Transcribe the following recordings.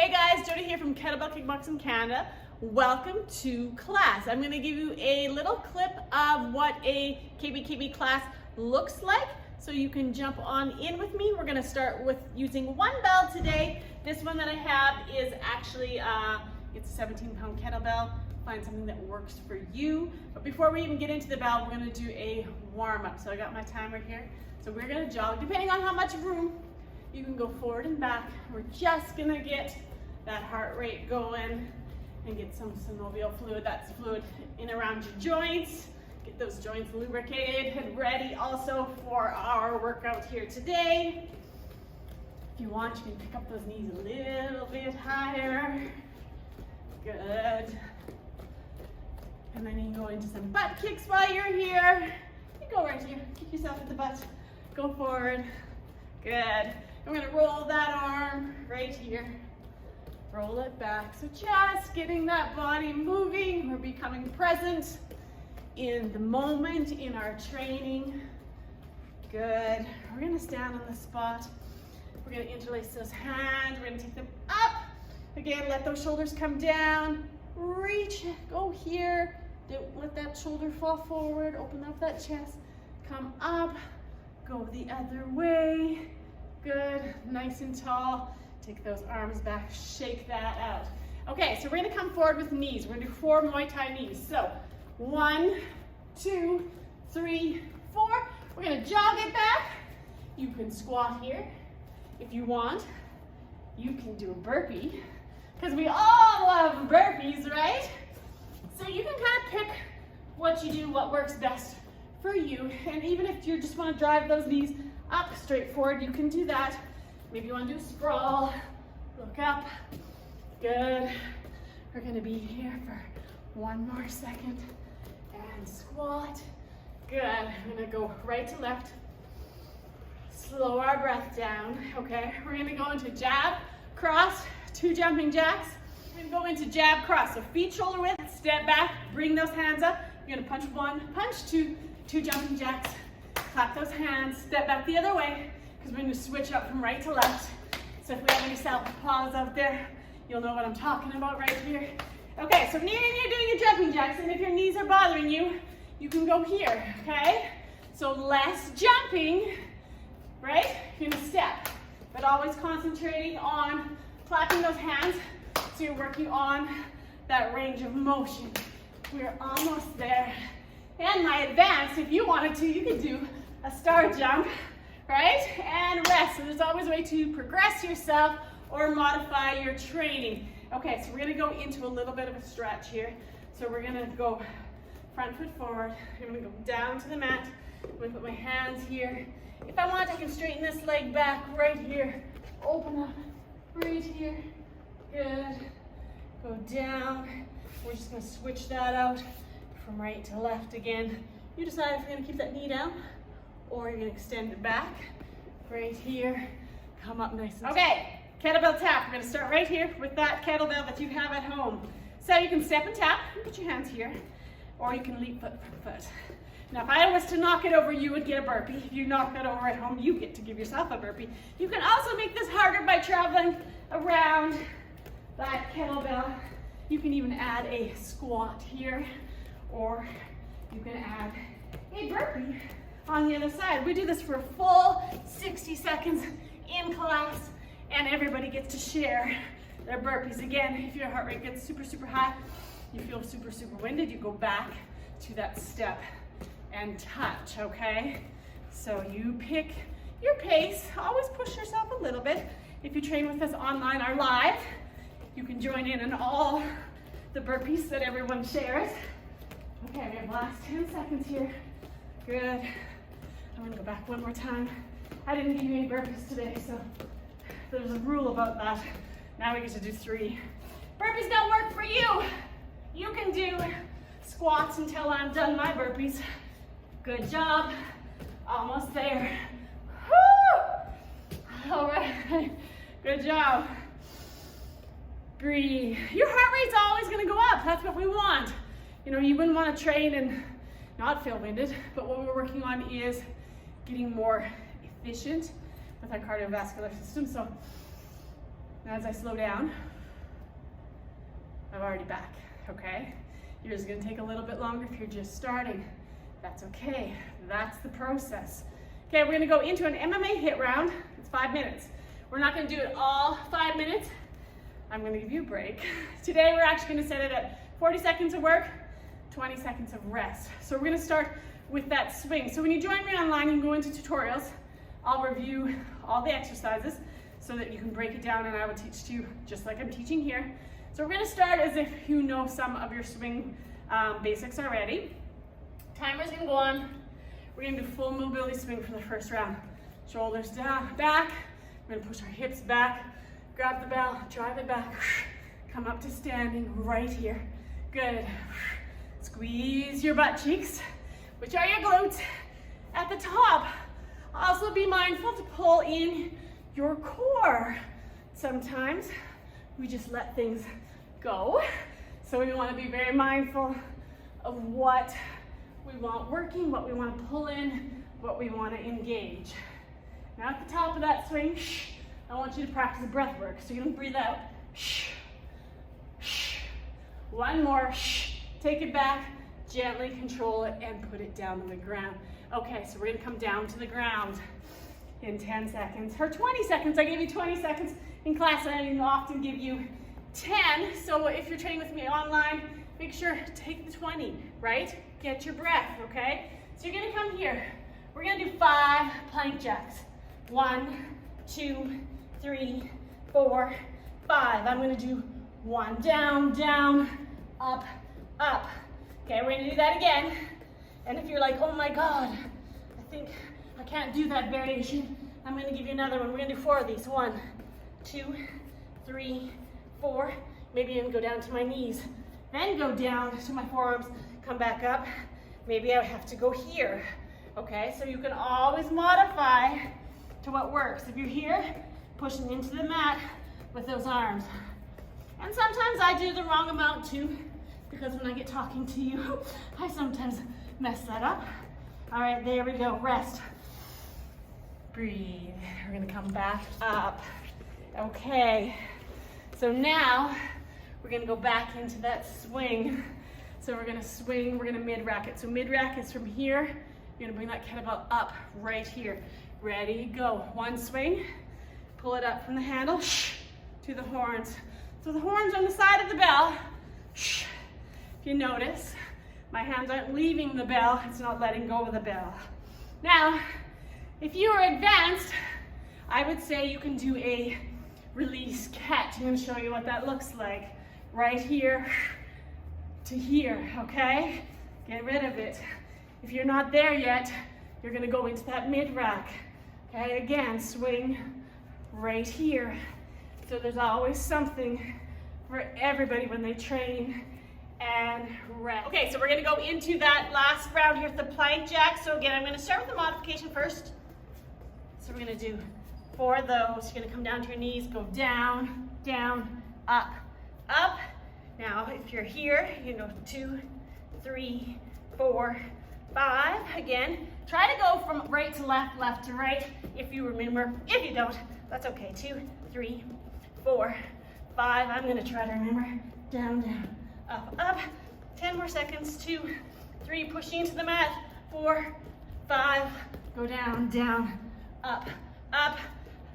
Hey guys, Jody here from Kettlebell Kickboxing Canada. Welcome to class. I'm going to give you a little clip of what a KB class looks like so you can jump on in with me. We're going to start with using one bell today. This one that I have is actually, it's a 17-pound kettlebell. Find something that works for you. But before we even get into the bell, we're going to do a warm-up. So I got my timer here. So we're going to jog. Depending on how much room, you can go forward and back. We're just going to get that heart rate going and get some synovial fluid. That's fluid in around your joints. Get those joints lubricated and ready also for our workout here today. If you want, you can pick up those knees a little bit higher. Good. And then you can go into some butt kicks while you're here. You go right here, kick yourself in the butt. Go forward. Good. And we're gonna roll that arm right here. Roll it back. So just getting that body moving. We're becoming present in the moment in our training. Good. We're gonna stand on the spot. We're gonna interlace those hands. We're gonna take them up. Again, let those shoulders come down. Reach, go here. Don't let that shoulder fall forward. Open up that chest. Come up. Go the other way. Good. Nice and tall. Take those arms back, shake that out. Okay, so we're gonna come forward with knees. We're gonna do 4 Muay Thai knees. So 1, 2, 3, 4. We're gonna jog it back. You can squat here if you want. You can do a burpee, because we all love burpees, right? So you can kind of pick what you do, what works best for you. And even if you just wanna drive those knees up straight forward, you can do that. Maybe you want to do a sprawl, look up, good. We're gonna be here for 1 more second and squat, good. I'm gonna go right to left, slow our breath down, okay? We're gonna go into jab, cross, 2 jumping jacks. We're gonna go into jab, cross, so feet shoulder width, step back, bring those hands up. You're gonna punch 1, punch 2, 2 jumping jacks, clap those hands, step back the other way, because we're going to switch up from right to left. So if we have any southpaws out there, you'll know what I'm talking about right here. Okay, so near you're doing your jumping jacks, and if your knees are bothering you, you can go here, okay? So less jumping, right? You're going to step, but always concentrating on clapping those hands so you're working on that range of motion. We're almost there. And my advance, if you wanted to, you could do a star jump, right? And rest. So there's always a way to progress yourself or modify your training. Okay, so we're gonna go into a little bit of a stretch here. So we're gonna go front foot forward. I'm gonna go down to the mat. I'm gonna put my hands here. If I want, I can straighten this leg back right here. Open up right here. Good. Go down. We're just gonna switch that out from right to left again. You decide if you're gonna keep that knee down or you're gonna extend it back right here. Come up nice and okay, kettlebell tap. We're gonna start right here with that kettlebell that you have at home. So you can step and tap, and put your hands here, or you can leap foot for foot. Now, if I was to knock it over, you would get a burpee. If you knock that over at home, you get to give yourself a burpee. You can also make this harder by traveling around that kettlebell. You can even add a squat here, or you can add a burpee on the other side. We do this for a full 60 seconds in class, and everybody gets to share their burpees. Again, if your heart rate gets super, super high, you feel super, super winded, you go back to that step and touch, okay? So you pick your pace. Always push yourself a little bit. If you train with us online or live, you can join in on all the burpees that everyone shares. Okay, we have the last 10 seconds here. Good. I'm gonna go back 1 more time. I didn't give you any burpees today, so there's a rule about that. Now we get to do 3. Burpees don't work for you. You can do squats until I'm done my burpees. Good job. Almost there. Woo! All right. Good job. Breathe. Your heart rate's always gonna go up. That's what we want. You know, you wouldn't want to train and not feel winded, but what we're working on is getting more efficient with our cardiovascular system. So And as I slow down, I'm already back, okay? Yours is gonna take a little bit longer if you're just starting. That's okay, that's the process. Okay, we're gonna go into an MMA hit round. It's 5 minutes. We're not gonna do it all 5 minutes. I'm gonna give you a break. Today we're actually gonna set it at 40 seconds of work, 20 seconds of rest. So we're gonna start with that swing. So when you join me online, you can go into tutorials. I'll review all the exercises so that you can break it down, and I will teach to you just like I'm teaching here. So we're gonna start as if you know some of your swing basics already. Timer's gonna go on. We're gonna do full mobility swing for the first round. Shoulders down, back. We're gonna push our hips back, grab the bell, drive it back, come up to standing right here. Good. Squeeze your butt cheeks, which are your glutes, at the top. Also be mindful to pull in your core. Sometimes we just let things go. So we want to be very mindful of what we want working, what we want to pull in, what we want to engage. Now at the top of that swing, I want you to practice breath work. So you're going to breathe out. One more. Take it back, gently control it, and put it down on the ground. Okay, so we're going to come down to the ground in 10 seconds, or 20 seconds. I gave you 20 seconds in class. I often give you 10. So if you're training with me online, make sure to take the 20, right? Get your breath, okay? So you're going to come here. We're going to do 5 plank jacks. 1, 2, 3, 4, 5. I'm going to do 1, down, down, up, up. Okay, we're going to do that again. And if you're like, oh my God, I think I can't do that variation, I'm going to give you another one. We're going to do 4 of these. 1, 2, 3, 4. Maybe even go down to my knees. Then go down to my forearms, come back up. Maybe I have to go here. Okay, so you can always modify to what works. If you're here, pushing into the mat with those arms. And sometimes I do the wrong amount too, because when I get talking to you, I sometimes mess that up. All right, there we go, rest. Breathe, we're gonna come back up. Okay, so now we're gonna go back into that swing. So we're gonna swing, we're gonna mid-rack it. So mid-rack is from here, you're gonna bring that kettlebell up right here. Ready, go. One swing, pull it up from the handle, to the horns. So the horns on the side of the bell, if you notice, my hands aren't leaving the bell, it's not letting go of the bell. Now, if you are advanced, I would say you can do a release catch. I'm gonna show you what that looks like. Right here to here, okay? Get rid of it. If you're not there yet, you're gonna go into that mid-rack. Okay, again, swing right here. So there's always something for everybody when they train and rest. Okay, so we're gonna go into that last round here with the plank jack. So again, I'm gonna start with the modification first. So we're gonna do 4 of those. You're gonna come down to your knees, go down, down, up, up. Now, if you're here, you know, 2, 3, 4, 5. Again, try to go from right to left, left to right, if you remember. If you don't, that's okay. 2, 3, 4, 5. I'm gonna try to remember. Down, down, up, up. 10 more seconds. 2, 3, pushing into the mat. 4, 5, go down, down, up, up,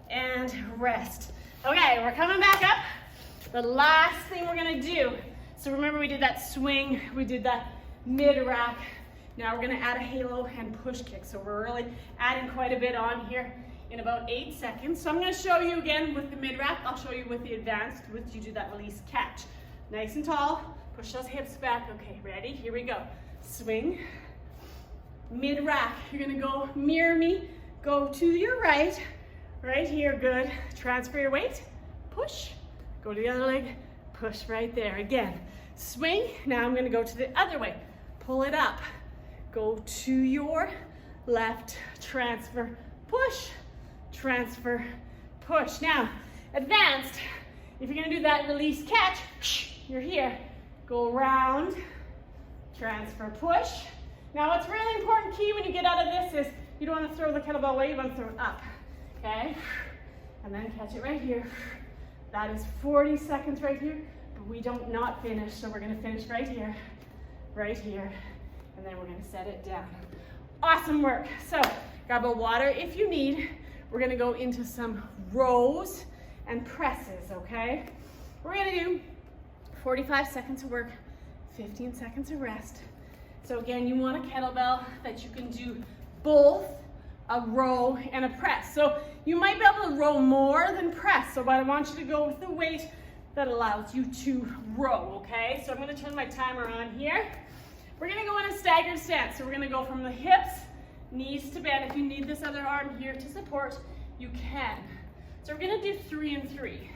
and rest. Okay, we're coming back up. The last thing we're gonna do, so remember we did that swing, we did that mid-rack. Now we're gonna add a halo and push kick. So we're really adding quite a bit on here in about 8 seconds. So I'm gonna show you again with the mid-rack. I'll show you with the advanced, which you do that release catch. Nice and tall, push those hips back. Okay, ready? Here we go. Swing, mid-rack. You're gonna go mirror me, go to your right, right here, good. Transfer your weight, push, go to the other leg, push right there. Again, swing. Now I'm gonna go to the other way. Pull it up, go to your left, transfer, push, transfer, push. Now, advanced, if you're gonna do that release catch, you're here. Go around, transfer, push. Now what's really important key when you get out of this is you don't want to throw the kettlebell away, you want to throw it up, okay? And then catch it right here. That is 40 seconds right here, but we don't not finish, so we're gonna finish right here, and then we're gonna set it down. Awesome work. So grab a water if you need. We're gonna go into some rows and presses, okay? We're gonna do 45 seconds of work, 15 seconds of rest. So again, you want a kettlebell that you can do both a row and a press. So you might be able to row more than press, so but I want you to go with the weight that allows you to row, okay? So I'm gonna turn my timer on here. We're gonna go in a staggered stance. So we're gonna go from the hips, knees to bend. If you need this other arm here to support, you can. So we're gonna do 3 and 3.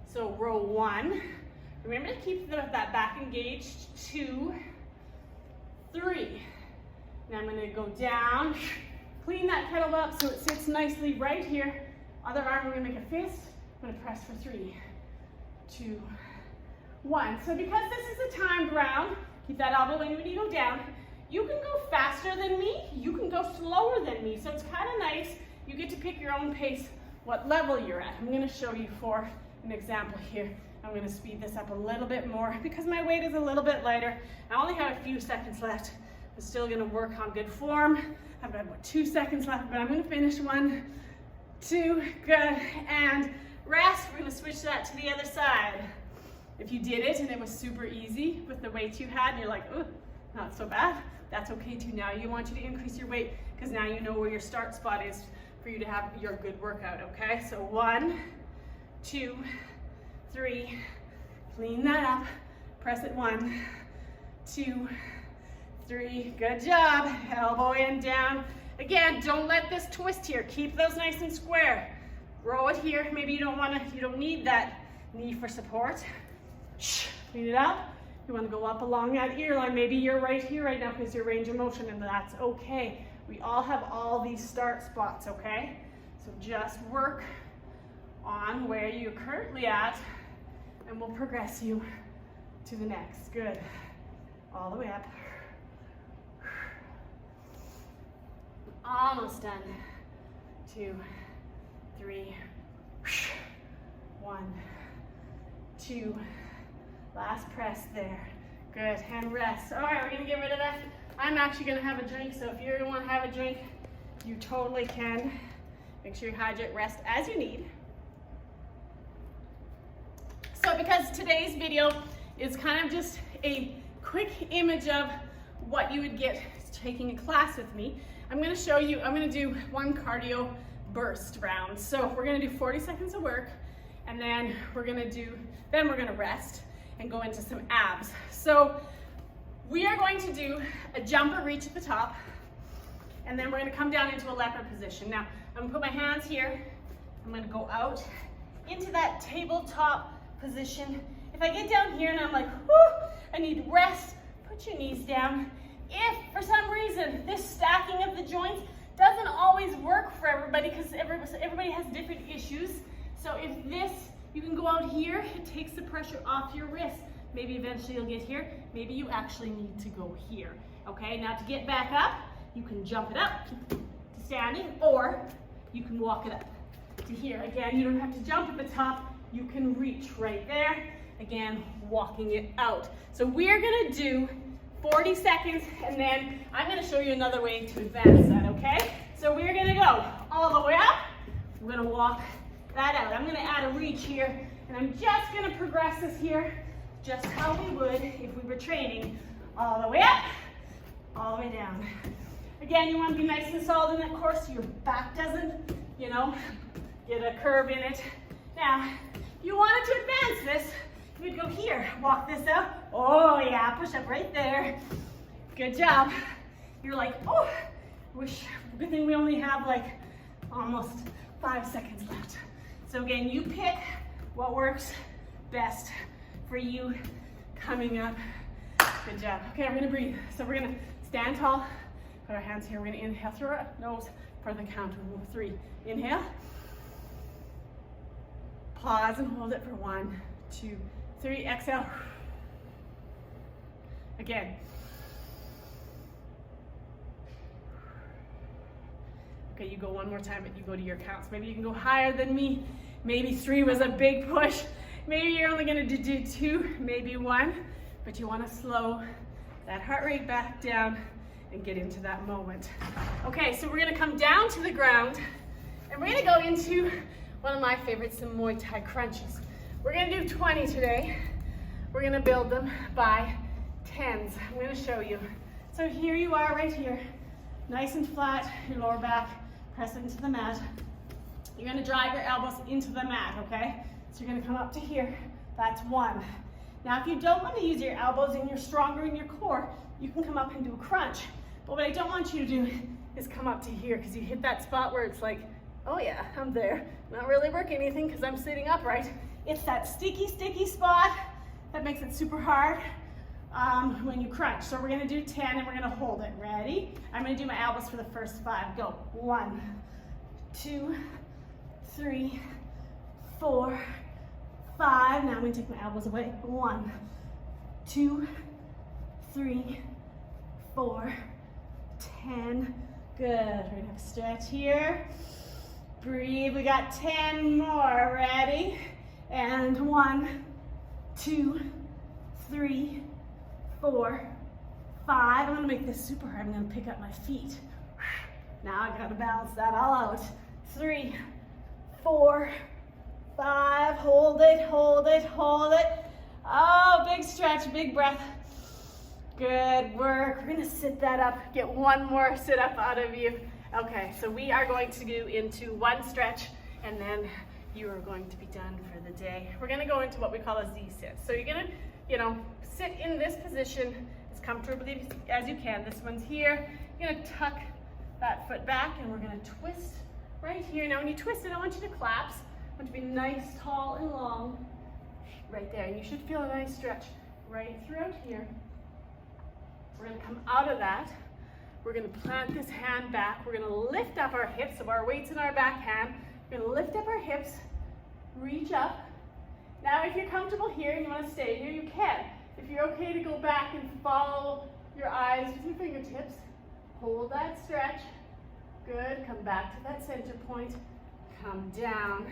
So row 1. Remember to keep that back engaged. 2, 3. Now I'm gonna go down. Clean that kettlebell up so it sits nicely right here. Other arm, we're gonna make a fist. I'm gonna press for 3, 2, 1. So because this is a timed round, keep that elbow in when you go down. You can go faster than me. You can go slower than me. So it's kind of nice. You get to pick your own pace, what level you're at. I'm gonna show you for an example here. I'm gonna speed this up a little bit more because my weight is a little bit lighter. I only have a few seconds left. I'm still gonna work on good form. I've got about 2 seconds left, but I'm gonna finish 1, 2, good, and rest. We're gonna switch that to the other side. If you did it and it was super easy with the weights you had, and you're like, oh, not so bad, that's okay too. Now you want you to increase your weight because now you know where your start spot is for you to have your good workout, okay? So 1, 2, 3, clean that up, press it 1, 2, 3, good job. Elbow in, down. Again, don't let this twist here. Keep those nice and square. Row it here. Maybe you don't need that knee for support. Clean it up. You want to go up along that ear line. Maybe you're right here right now because your range of motion, and that's okay. We all have all these start spots, okay? So just work on where you're currently at, and we'll progress you to the next. Good. All the way up. Almost done. 2, 3, 1, 2. Last press there. Good, and rest. All right, we're gonna get rid of that. I'm actually gonna have a drink, so if you want to have a drink, you totally can. Make sure you hydrate, rest as you need. So because today's video is kind of just a quick image of what you would get taking a class with me, I'm gonna show you, I'm gonna do 1 cardio burst round. So we're gonna do 40 seconds of work, and then we're gonna rest and go into some abs. So we are going to do a jump or reach at the top, and then we're gonna come down into a leopard position. Now, I'm gonna put my hands here. I'm gonna go out into that tabletop position. If I get down here and I'm like, whoo, I need rest, put your knees down. If for some reason this stacking of the joints doesn't always work for everybody because everybody has different issues. So if this, you can go out here, it takes the pressure off your wrist. Maybe eventually you'll get here. Maybe you actually need to go here. Okay, now to get back up, you can jump it up to standing, or you can walk it up to here. Again, you don't have to jump at the top. You can reach right there. Again, walking it out. So we're gonna do 40 seconds, and then I'm gonna show you another way to advance that, okay? So we're gonna go all the way up. We're gonna walk that out. I'm gonna add a reach here, and I'm just gonna progress this here just how we would if we were training. All the way up, all the way down. Again, you wanna be nice and solid in that core so your back doesn't, get a curve in it. Now, if you wanted to advance this, you would go here, walk this out. Oh yeah, push up right there. Good job. You're like, oh, good thing we only have like almost 5 seconds left. So again, you pick what works best for you coming up. Good job. Okay, I'm gonna breathe. So we're gonna stand tall, put our hands here. We're gonna inhale through our nose for the count of 3. Inhale. Pause and hold it for 1, 2, 3. Exhale. Again. Okay, you go one more time, but you go to your counts. Maybe you can go higher than me. Maybe 3 was a big push, Maybe you're only gonna do 2, maybe 1, but you wanna slow that heart rate back down and get into that moment. Okay, so we're gonna come down to the ground and we're gonna go into one of my favorites, the Muay Thai crunches. We're gonna do 20 today. We're gonna build them by 10s. I'm gonna show you. So here you are right here, nice and flat, your lower back, press it into the mat. You're gonna drive your elbows into the mat, okay? So you're gonna come up to here, that's 1. Now if you don't wanna use your elbows and you're stronger in your core, you can come up and do a crunch. But what I don't want you to do is come up to here, because you hit that spot where it's like, oh yeah, I'm there. Not really working anything because I'm sitting upright. It's that sticky spot that makes it super hard when you crunch. So we're gonna do 10 and we're gonna hold it. Ready? I'm gonna do my elbows for the first 5. Go. 1, 2, 3, 4, 5. Now I'm gonna take my elbows away. 1, 2, 3, 4, 10. Good. We're gonna have a stretch here. Breathe. We got 10 more. Ready? And 1, 2, 3, 4, 5. I'm gonna make this super hard. I'm gonna pick up my feet. Now I gotta balance that all out. 3, 4, 5. Hold it, hold it, hold it. Oh, big stretch, big breath. Good work. We're gonna sit that up. Get 1 more sit up out of you. Okay, so we are going to go into 1 stretch and then you are going to be done for the day. We're gonna go into what we call a Z-sit. So you're gonna, sit in this position as comfortably as you can. This one's here. You're gonna tuck that foot back and we're gonna twist right here. Now when you twist it, I want you to collapse. I want you to be nice, tall, and long right there. And you should feel a nice stretch right throughout here. We're gonna come out of that. We're gonna plant this hand back. We're gonna lift up our hips, so our weight's in our back hand. We're gonna lift up our hips, reach up. Now if you're comfortable here and you wanna stay here, you can. If you're okay to go back and follow your eyes with your fingertips, hold that stretch. Good, come back to that center point, come down.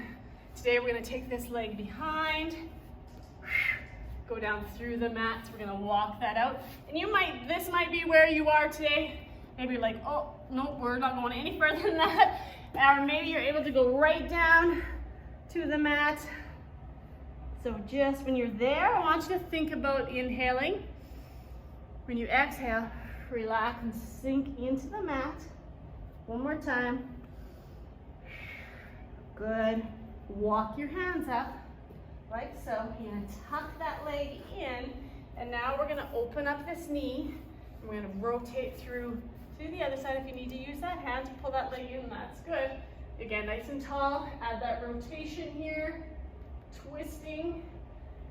Today we're gonna take this leg behind, go down through the mats. We're gonna walk that out. And this might be where you are today. Maybe you're like, oh, no, we're not going any further than that. Or maybe you're able to go right down to the mat. So just when you're there, I want you to think about inhaling. When you exhale, relax and sink into the mat. 1 more time. Good. Walk your hands up, like so. You're gonna tuck that leg in, and now we're gonna open up this knee. We're gonna rotate through to the other side. If you need to use that hand to pull that leg in, that's good. Again, nice and tall. Add that rotation here. Twisting.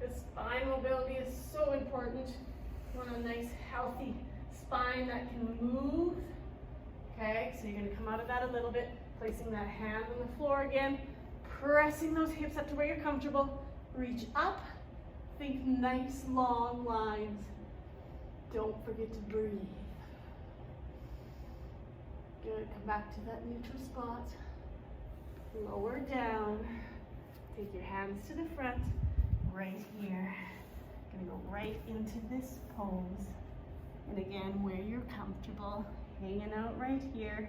The spine mobility is so important. You want a nice, healthy spine that can move. Okay, so you're gonna come out of that a little bit, placing that hand on the floor again, pressing those hips up to where you're comfortable. Reach up. Think nice, long lines. Don't forget to breathe. Good, come back to that neutral spot. Lower down. Take your hands to the front, right here. Gonna go right into this pose. And again, where you're comfortable, hanging out right here.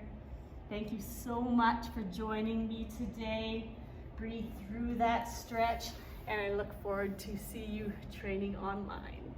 Thank you so much for joining me today. Breathe through that stretch, and I look forward to see you training online.